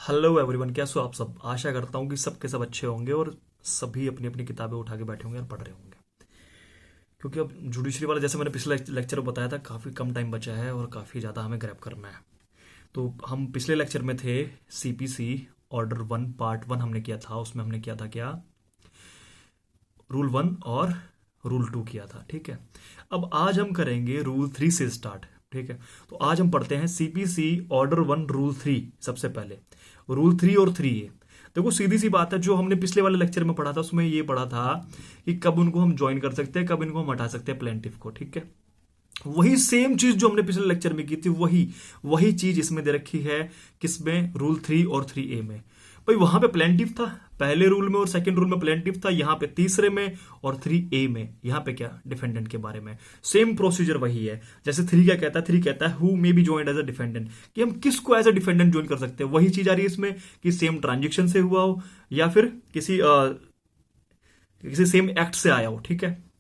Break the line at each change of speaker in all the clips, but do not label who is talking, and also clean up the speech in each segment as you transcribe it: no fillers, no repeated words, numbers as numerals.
Hello everyone, कैसे हो आप सब। आशा करता हूँ कि सब के सब अच्छे होंगे और सभी अपनी अपनी किताबें उठा के बैठे होंगे और पढ़ रहे होंगे। क्योंकि अब जुडिशरी वाला, जैसे मैंने पिछले लेक्चर में बताया था, काफ़ी कम टाइम बचा है और काफ़ी ज़्यादा हमें ग्रैब करना है। तो हम पिछले लेक्चर में थे सीपीसी ऑर्डर 1 पार्ट 1 हमने किया था। उसमें हमने किया था क्या, रूल 1 और रूल 2 किया था। ठीक है, अब आज हम करेंगे रूल 3 से स्टार्ट। ठीक है, तो आज हम पढ़ते हैं सीपीसी ऑर्डर 1 रूल 3। सबसे पहले रूल 3 और 3A। देखो सीधी सी बात है, जो हमने पिछले वाले लेक्चर में पढ़ा था उसमें ये पढ़ा था कि कब उनको हम ज्वाइन कर सकते हैं, कब इनको हम हटा सकते हैं प्लेंटिफ को। ठीक है, वही सेम चीज जो हमने पिछले लेक्चर में की थी, वही वही चीज इसमें दे रखी है। किसमें? रूल 3 और 3A में। भाई वहां पे प्लेंटिफ था पहले रूल में और सेकंड रूल में प्लेंटिफ था, यहाँ पे तीसरे में और 3A में यहाँ पे क्या, डिफेंडेंट के बारे में। सेम प्रोसीजर वही है। जैसे 3 क्या कहता है, 3 कहता है who may be joined as a defendant, कि हम किसको एज अ डिफेंडेंट ज्वाइन कर सकते हैं। वही चीज आ रही है इसमें कि सेम ट्रांजेक्शन से हुआ हो या फिर किसी सेम एक्ट से आया हो। ठीक है,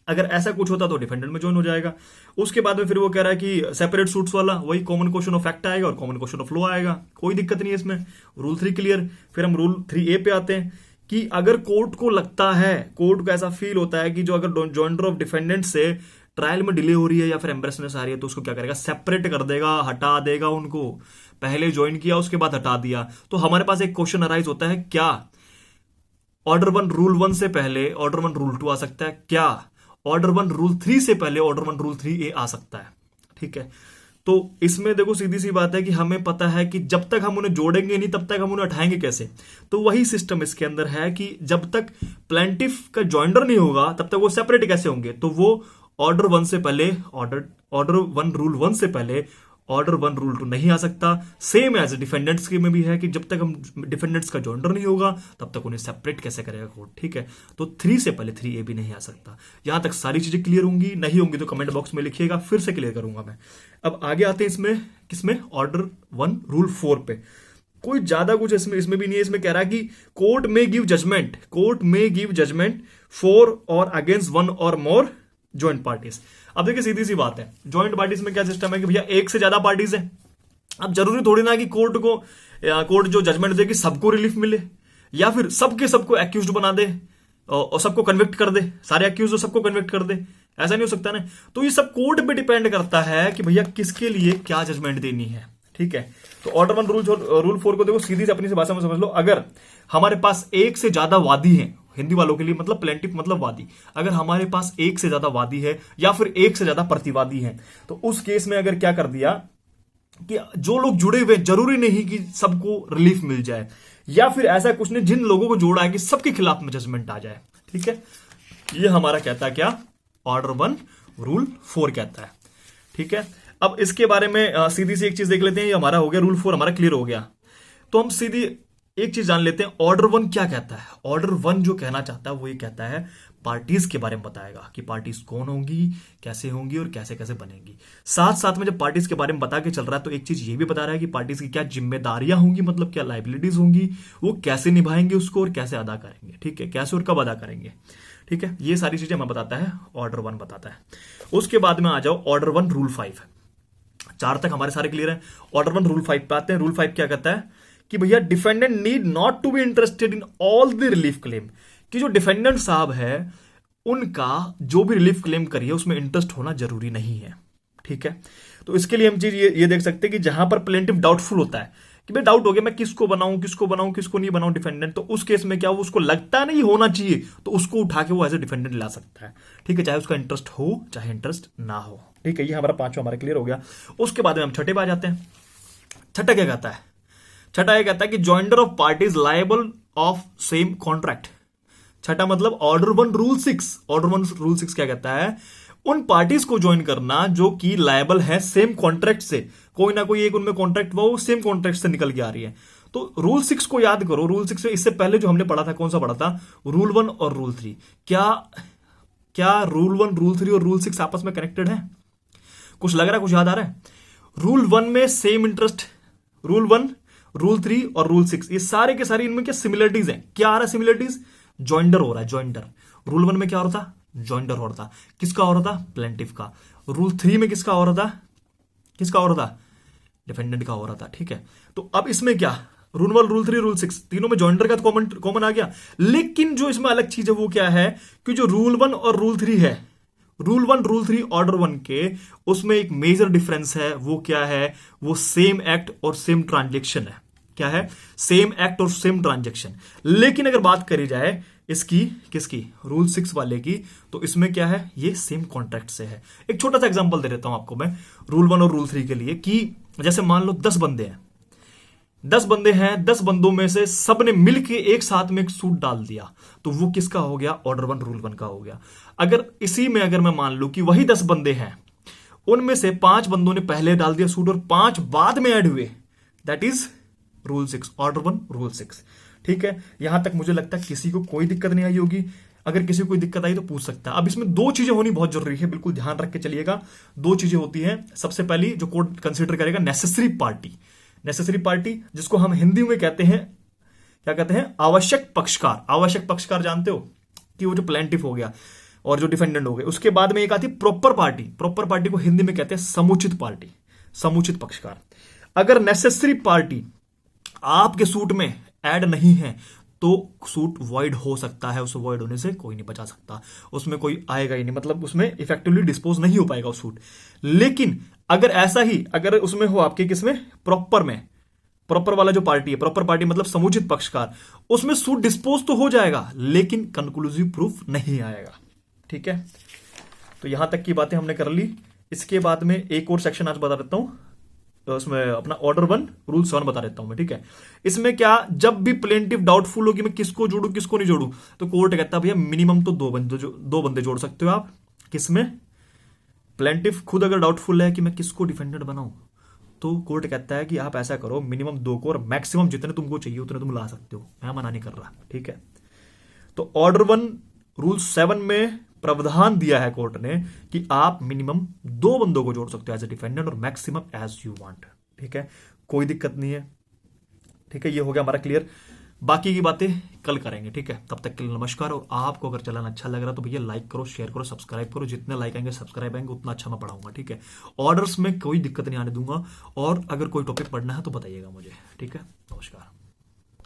अगर ऐसा कुछ होता तो डिफेंडेंट में ज्वाइन हो जाएगा। उसके बाद में फिर वो कह रहा है कि सेपरेट सूट्स वाला, वही कॉमन क्वेश्चन ऑफ फैक्ट आएगा और कॉमन क्वेश्चन ऑफ लॉ आएगा। कोई दिक्कत नहीं है इसमें। Rule 3 clear. फिर हम रूल 3A पे आते हैं कि अगर कोर्ट को लगता है, कोर्ट को ऐसा फील होता है कि जो अगर ज्वाइंडर ऑफ डिफेंडेंट से ट्रायल में डिले हो रही है या फिर एम्बेरसनेस आ रही है, तो उसको क्या करेगा, सेपरेट कर देगा, हटा देगा उनको। पहले ज्वाइन किया उसके बाद हटा दिया। तो हमारे पास एक क्वेश्चन अराइज होता है, क्या ऑर्डर 1 रूल 1 से पहले ऑर्डर 1 रूल 2 आ सकता है? क्या ऑर्डर 1 रूल 3 से पहले ऑर्डर 1 रूल 3A आ सकता है? ठीक है, तो इसमें देखो सीधी सी बात है कि हमें पता है कि जब तक हम उन्हें जोड़ेंगे नहीं तब तक हम उन्हें हटाएंगे कैसे। तो वही सिस्टम इसके अंदर है कि जब तक प्लेंटिफ का जॉइंडर नहीं होगा तब तक वो सेपरेट कैसे होंगे। तो वो ऑर्डर 1 से पहले ऑर्डर 1 रूल 1 से पहले ऑर्डर 1 रूल 2 नहीं आ सकता। सेम एज डिफेंडेंट्स के में भी है कि जब तक हम डिफेंडेंट्स का जॉइंडर नहीं होगा तब तक उन्हें सेपरेट कैसे करेगा कोर्ट। ठीक है, तो 3 से पहले 3A भी नहीं आ सकता। यहां तक सारी चीजें क्लियर होंगी, नहीं होंगी तो कमेंट बॉक्स में लिखिएगा, फिर से क्लियर करूंगा मैं। अब आगे आते हैं इसमें, किसमें, ऑर्डर 1 रूल 4 पे। कोई ज्यादा कुछ इसमें भी नहीं है। इसमें कह रहा है कि कोर्ट में गिव जजमेंट फॉर और अगेंस्ट वन और मोर ज्वाइंट पार्टीज। अब देखिए सीधी सी बात है, ज्वाइंट पार्टीज में क्या सिस्टम है कि भैया एक से ज्यादा पार्टीज है। अब जरूरी थोड़ी ना कि कोर्ट जो जजमेंट देगी सबको रिलीफ मिले या फिर सबके सबको एक्यूज्ड बना दे और सबको कन्विक्ट कर दे, सारे एक्यूज सबको कन्विक्ट कर दे। ऐसा नहीं हो सकता ना। तो ये सब कोर्ट पे डिपेंड करता है कि भैया किसके लिए क्या जजमेंट देनी है। ठीक है, तो ऑर्डर 1 रूल 4 को देखो सीधी से अपनी से भाषा में समझ लो। अगर हमारे पास एक से ज्यादा वादी है, हिंदी वालों के लिए मतलब प्लेंटिफ मतलब वादी, अगर हमारे पास एक से ज्यादा वादी है या फिर एक से ज्यादा प्रतिवादी है, तो उस केस में अगर क्या कर दिया कि जो लोग जुड़े हुए, जरूरी नहीं कि सबको रिलीफ मिल जाए, या फिर ऐसा कुछ नहीं, जिन लोगों को जोड़ा है कि सबके खिलाफ में जजमेंट आ जाए। ठीक है, ये हमारा कहता है क्या, ऑर्डर 1 रूल 4 कहता है। ठीक है, अब इसके बारे में सीधी सी एक चीज देख लेते हैं। ये हमारा हो गया, रूल 4 हमारा क्लियर हो गया। तो हम सीधी एक चीज जान लेते हैं, ऑर्डर 1 क्या कहता है। ऑर्डर 1 जो कहना चाहता है वो ये कहता है, पार्टीज के बारे में बताएगा कि पार्टीज कौन होंगी, कैसे होंगी और कैसे कैसे बनेंगी। साथ साथ में जब पार्टीज के बारे में बता के चल रहा है तो एक चीज ये भी बता रहा है कि पार्टीज की क्या जिम्मेदारियां होंगी, मतलब क्या लाइबिलिटीज होंगी, वो कैसे निभाएंगे उसको और कैसे अदा करेंगे। ठीक है, कैसे और कब अदा करेंगे। ठीक है, ये सारी चीजें हमें बताता है, ऑर्डर 1 बताता है। उसके बाद में आ जाओ ऑर्डर 1 रूल 5। 4 तक हमारे सारे क्लियर है। ऑर्डर 1 रूल 5 पे आते हैं। रूल 5 क्या कहता है कि भैया defendant need not to be interested in all the relief claim, कि जो डिफेंडेंट साहब है उनका जो भी रिलीफ क्लेम करिए उसमें इंटरेस्ट होना जरूरी नहीं है। ठीक है, तो इसके लिए हम चीज ये देख सकते हैं कि जहां पर प्लेंटिफ डाउटफुल होता है कि भाई डाउट हो गया मैं किसको बनाऊं किसको नहीं बनाऊं डिफेंडेंट, तो उस केस में क्या वो उसको लगता नहीं होना चाहिए तो उसको उठा के वो एज ए डिफेंडेंट ला सकता है। ठीक है, चाहे उसका इंटरेस्ट हो चाहे इंटरेस्ट ना हो। ठीक है, ये हमारा 5वां हमारा क्लियर हो गया। उसके बाद में हम छठे पे आ जाते हैं। छठा क्या कहता है, छठा ये कहता है कि joinder of parties liable of same contract. छठा मतलब ऑर्डर 1 रूल 6। ऑर्डर 1 रूल 6 क्या कहता है, उन पार्टीज को ज्वाइन करना जो कि लायबल है सेम कॉन्ट्रैक्ट से, कोई ना कोई एक उनमें कॉन्ट्रैक्ट वो सेम कॉन्ट्रैक्ट से निकल के आ रही है। तो रूल 6 को याद करो। रूल 6 में इससे पहले जो हमने पढ़ा था, कौन सा पढ़ा था, रूल 1 और रूल 3। क्या रूल 1 रूल 3 और रूल 6 आपस में कनेक्टेड है? कुछ लग रहा है, कुछ याद आ रहा है? रूल 1 में सेम इंटरेस्ट, रूल 1 रूल 3 और रूल 6 ये सारे के सारे इनमें क्या सिमिलरिटीज है। क्या आ रहा है सिमिलरिटीज, जॉइंडर हो रहा है, जॉइंडर। रूल 1 में क्या हो रहा था, जॉइंडर हो रहा था, किसका हो रहा था, प्लेंटिफ का। रूल 3 में किसका हो रहा था, डिफेंडेंट का हो रहा था। ठीक है, तो अब इसमें क्या, रूल 1, रूल 3, रूल 6 तीनों में जॉइंडर का कॉमन आ गया। लेकिन जो इसमें अलग चीज है वो क्या है कि जो रूल 1 और रूल 3 है, रूल 1, रूल 3 ऑर्डर 1 के, उसमें एक मेजर डिफरेंस है। वो क्या है? वो सेम एक्ट और सेम ट्रांजेक्शन है। क्या है? सेम एक्ट और सेम ट्रांजेक्शन। लेकिन अगर बात करी जाए इसकी, किसकी? रूल 6 वाले की, तो इसमें क्या है? ये सेम कॉन्ट्रैक्ट से है। एक छोटा सा एग्जांपल दे देता हूं आपको मैं रूल 1 और रूल 3 के लिए, कि जैसे मान लो 10 बंदे हैं, 10 बंदे हैं, 10 बंदों में से सब ने मिलके एक साथ में एक सूट डाल दिया, तो वो किसका हो गया? ऑर्डर 1, रूल 1 का हो गया। अगर इसी में अगर मैं मान लूं कि वही 10 बंदे हैं, उनमें से 5 बंदों ने पहले डाल दिया सूट और 5 बाद में ऐड हुए, that is rule 6, order 1, rule 6। ठीक है, यहां तक मुझे लगता है किसी को कोई दिक्कत नहीं आई होगी। अगर किसी को कोई दिक्कत आई तो पूछ सकता है। अब इसमें 2 चीजें होनी बहुत जरूरी है, बिल्कुल ध्यान रख के चलिएगा। 2 चीजें होती हैं। सबसे पहली जो कोर्ट कंसीडर करेगा, नेसेसरी पार्टी। नेसेसरी पार्टी जिसको हम हिंदी में कहते हैं, क्या कहते हैं? आवश्यक पक्षकार। आवश्यक पक्षकार जानते हो कि वो जो प्लेंटिफ हो गया और जो डिफेंडेंट हो गए। उसके बाद में एक आती है प्रॉपर पार्टी। प्रॉपर पार्टी को हिंदी में कहते हैं समुचित पार्टी, समुचित पक्षकार। अगर नेसेसरी पार्टी आपके सूट में ऐड नहीं है तो सूट वॉइड हो सकता है। उसे वॉइड होने से कोई नहीं बचा सकता, उसमें कोई आएगा ही नहीं, मतलब उसमें इफेक्टिवली डिस्पोज नहीं हो पाएगा उस सूट। लेकिन अगर ऐसा ही अगर उसमें हो आपके, किसमें? प्रॉपर में। प्रॉपर वाला जो पार्टी है, प्रॉपर पार्टी मतलब समुचित पक्षकार, उसमें सूट डिस्पोज तो हो जाएगा लेकिन कंक्लूसिव प्रूफ नहीं आएगा। ठीक है, तो यहां तक की बातें हमने कर ली। इसके बाद में एक और सेक्शन आज बता देता हूं, तो उसमें अपना ऑर्डर 1, रूल 7 बता देता हूं मैं। ठीक है, इसमें क्या, जब भी प्लेंटिफ डाउटफुल हो कि मैं किसको जोड़ू किसको नहीं जोड़ू, तो कोर्ट कहता है भैया मिनिमम तो 2 बंदे जोड़ सकते हो आप। किसमें? प्लेंटिफ खुद अगर डाउटफुल है कि मैं किसको डिफेंडेंट बनाऊं, तो कोर्ट कहता है कि आप ऐसा करो, मिनिमम 2 को और मैक्सिमम जितने तुमको चाहिए उतने तुम ला सकते हो, मैं मना नहीं कर रहा। ठीक है, तो ऑर्डर 1, रूल 7 में प्रावधान दिया है कोर्ट ने कि आप मिनिमम 2 बंदों को जोड़ सकते हो एज ए डिफेंडेंट और मैक्सिमम एज यू वांट। ठीक है, कोई दिक्कत नहीं है। ठीक है, ये हो गया हमारा क्लियर। बाकी की बातें कल करेंगे। ठीक है, तब तक के लिए नमस्कार। और आपको अगर चलाना अच्छा लग रहा तो भैया लाइक करो, शेयर करो, सब्सक्राइब करो। जितने लाइक आएंगे सब्सक्राइब आएंगे उतना अच्छा मैं पढ़ाऊंगा। ठीक है, ऑर्डर्स में कोई दिक्कत नहीं आने दूंगा। और अगर कोई टॉपिक पढ़ना है तो बताइएगा मुझे। ठीक है, नमस्कार।